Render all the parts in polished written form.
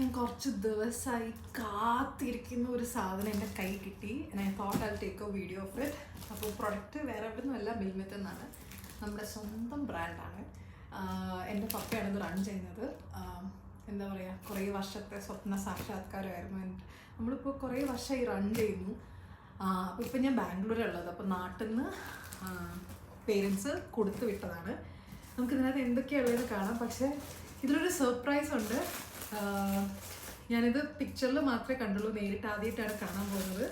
ഞാൻ കുറച്ച് ദിവസമായി കാത്തിരിക്കുന്ന ഒരു സാധനം എൻ്റെ കൈ കിട്ടി. I thought I take A video of it. അപ്പോൾ പ്രൊഡക്റ്റ് വേറെ എവിടെ നിന്നുമല്ല, മിൽമത്ത് എന്നാണ്. നമ്മുടെ സ്വന്തം ബ്രാൻഡാണ്. എൻ്റെ പപ്പയാണ് ഇത് റൺ ചെയ്യുന്നത്. എന്താ പറയുക, കുറേ വർഷത്തെ സ്വപ്ന സാക്ഷാത്കാരമായിരുന്നു. നമ്മളിപ്പോൾ കുറേ വർഷമായി റൺ ചെയ്യുന്നു. അപ്പോൾ ഇപ്പം ഞാൻ ബാംഗ്ലൂരുള്ളത്. അപ്പോൾ നാട്ടിൽ നിന്ന് പേരൻസ് കൊടുത്തു വിട്ടതാണ്. നമുക്കിതിനകത്ത് എന്തൊക്കെയുള്ളത് കാണാം. പക്ഷേ ഇതിലൊരു സർപ്രൈസ് ഉണ്ട്. ഞാനിത് പിക്ചറിൽ മാത്രമേ കണ്ടുള്ളൂ, നേരിട്ട് ആദ്യമായിട്ടാണ് കാണാൻ പോകുന്നത്.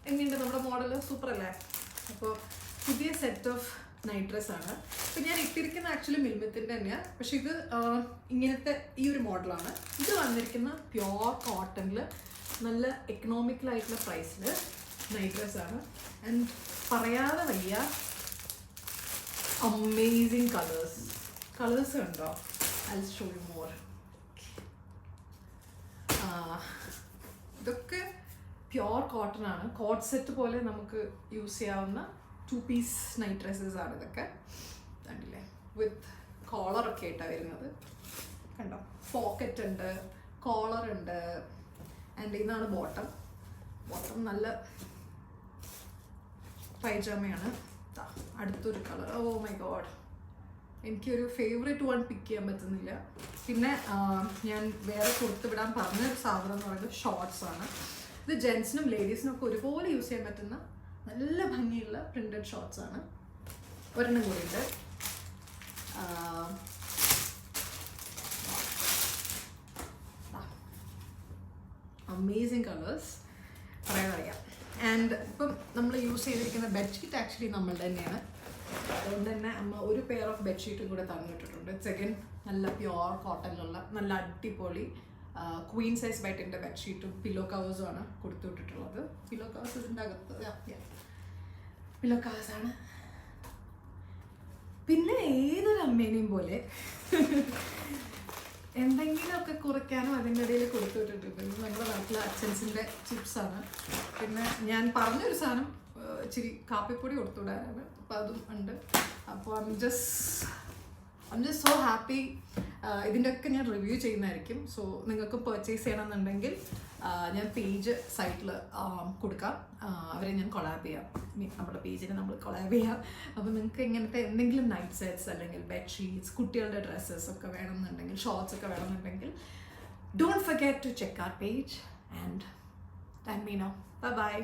എങ്ങനെയുണ്ട് നമ്മുടെ മോഡൽ? സൂപ്പർ അല്ലേ? അപ്പോൾ പുതിയ സെറ്റ് ഓഫ് നൈറ്റ് ഡ്രസ് ആണ്. അപ്പോൾ ഞാൻ ഇട്ടിരിക്കുന്ന ആക്ച്വലി മിൽമത്തിൻ്റെ തന്നെയാണ്. പക്ഷെ ഇത് ഇങ്ങനത്തെ ഈ ഒരു മോഡലാണ്. ഇത് വന്നിരിക്കുന്ന പ്യോർ കോട്ടണിൽ നല്ല എക്കണോമിക്കലായിട്ടുള്ള പ്രൈസിൽ നൈറ്റ് ഡ്രസ് ആണ്. ആൻഡ് പറയാതെ വയ്യ, അമേസിങ് കളേഴ്സ് ഉണ്ടോ? I will show you more. ഇതൊക്കെ പ്യോർ കോട്ടൺ ആണ്. കോട്ട് സെറ്റ് പോലെ നമുക്ക് യൂസ് ചെയ്യാവുന്ന 2 പീസ് നൈറ്റ് ഡ്രസ്സസ് ആണ് ഇതൊക്കെ. കണ്ടില്ലേ, വിത്ത് കോളറൊക്കെ ആയിട്ടാണ് വരുന്നത്. കണ്ടോ, പോക്കറ്റ് ഉണ്ട്, കോളർ ഉണ്ട്. ആൻഡ് ഇതാണ് ബോട്ടം. നല്ല പൈജാമയാണ്. അടുത്തൊരു കളർ. ഓ മൈ ഗോഡ്, എനിക്കൊരു ഫേവറേറ്റ് വൺ പിക്ക് ചെയ്യാൻ പറ്റുന്നില്ല. പിന്നെ ഞാൻ വേറെ കൊടുത്തുവിടാൻ പറഞ്ഞൊരു സാധനം എന്ന് പറയുന്നത് ഷോർട്സ് ആണ്. ഇത് ജെൻസിനും ലേഡീസിനും ഒക്കെ ഒരുപോലെ യൂസ് ചെയ്യാൻ പറ്റുന്ന നല്ല ഭംഗിയുള്ള പ്രിന്റഡ് ഷോർട്സ് ആണ്. ഒരെണ്ണം കൂടിയുണ്ട്. അമേസിങ് കളേഴ്സ്, പറയാം. ആൻഡ് ഇപ്പം നമ്മൾ യൂസ് ചെയ്തിരിക്കുന്ന ബെഡ്ഷീറ്റ് ആക്ച്വലി നമ്മളുടെ തന്നെയാണ്. അതുകൊണ്ട് തന്നെ അമ്മ ഒരു പെയർ ഓഫ് ബെഡ്ഷീറ്റും കൂടെ തന്നിട്ടിട്ടുണ്ട്. സെക്കൻഡ് നല്ല പ്യോർ കോട്ടണിലുള്ള നല്ല അടിപൊളി ക്വീൻ സൈസ് ബെഡിൻ്റെ ബെഡ്ഷീറ്റും പില്ലോ കവേഴ്സും ആണ് കൊടുത്തു വിട്ടിട്ടുള്ളത്. പില്ലോ കവേഴ്സ് ഇതിൻ്റെ അകത്ത് പില്ലോ കവേഴ്സാണ്. പിന്നെ ഏതൊരു അമ്മേനെയും പോലെ എന്തെങ്കിലുമൊക്കെ കുറയ്ക്കാനും അതിൻ്റെ ഇടയിൽ കൊടുത്തു വിട്ടിട്ടുണ്ട്. നമ്മുടെ നാട്ടിലെ അച്ഛൻസിൻ്റെ ചിപ്സാണ്. പിന്നെ ഞാൻ പറഞ്ഞൊരു സാധനം ഇച്ചിരി കാപ്പിപ്പൊടി കൊടുത്തുവിടാനാണ്. അപ്പോൾ അതും ഉണ്ട്. അപ്പോൾ I am just so happy. ഇതിൻ്റെയൊക്കെ ഞാൻ റിവ്യൂ ചെയ്യുന്നതായിരിക്കും. സോ നിങ്ങൾക്ക് പർച്ചേസ് ചെയ്യണമെന്നുണ്ടെങ്കിൽ ഞാൻ പേജ് സൈറ്റിൽ കൊടുക്കാം. അവരെ ഞാൻ കൊളാബ് ചെയ്യാം. നമ്മുടെ പേജിനെ നമ്മൾ കൊളാബ് ചെയ്യാം. അപ്പോൾ നിങ്ങൾക്ക് ഇങ്ങനത്തെ എന്തെങ്കിലും നൈറ്റ് സെറ്റ്സ് അല്ലെങ്കിൽ ബെഡ്ഷീറ്റ്സ്, കുട്ടികളുടെ ഡ്രസ്സസ് ഒക്കെ വേണമെന്നുണ്ടെങ്കിൽ, ഷോർട്സ് ഒക്കെ വേണമെന്നുണ്ടെങ്കിൽ, don't forget to check our page and let me know. By.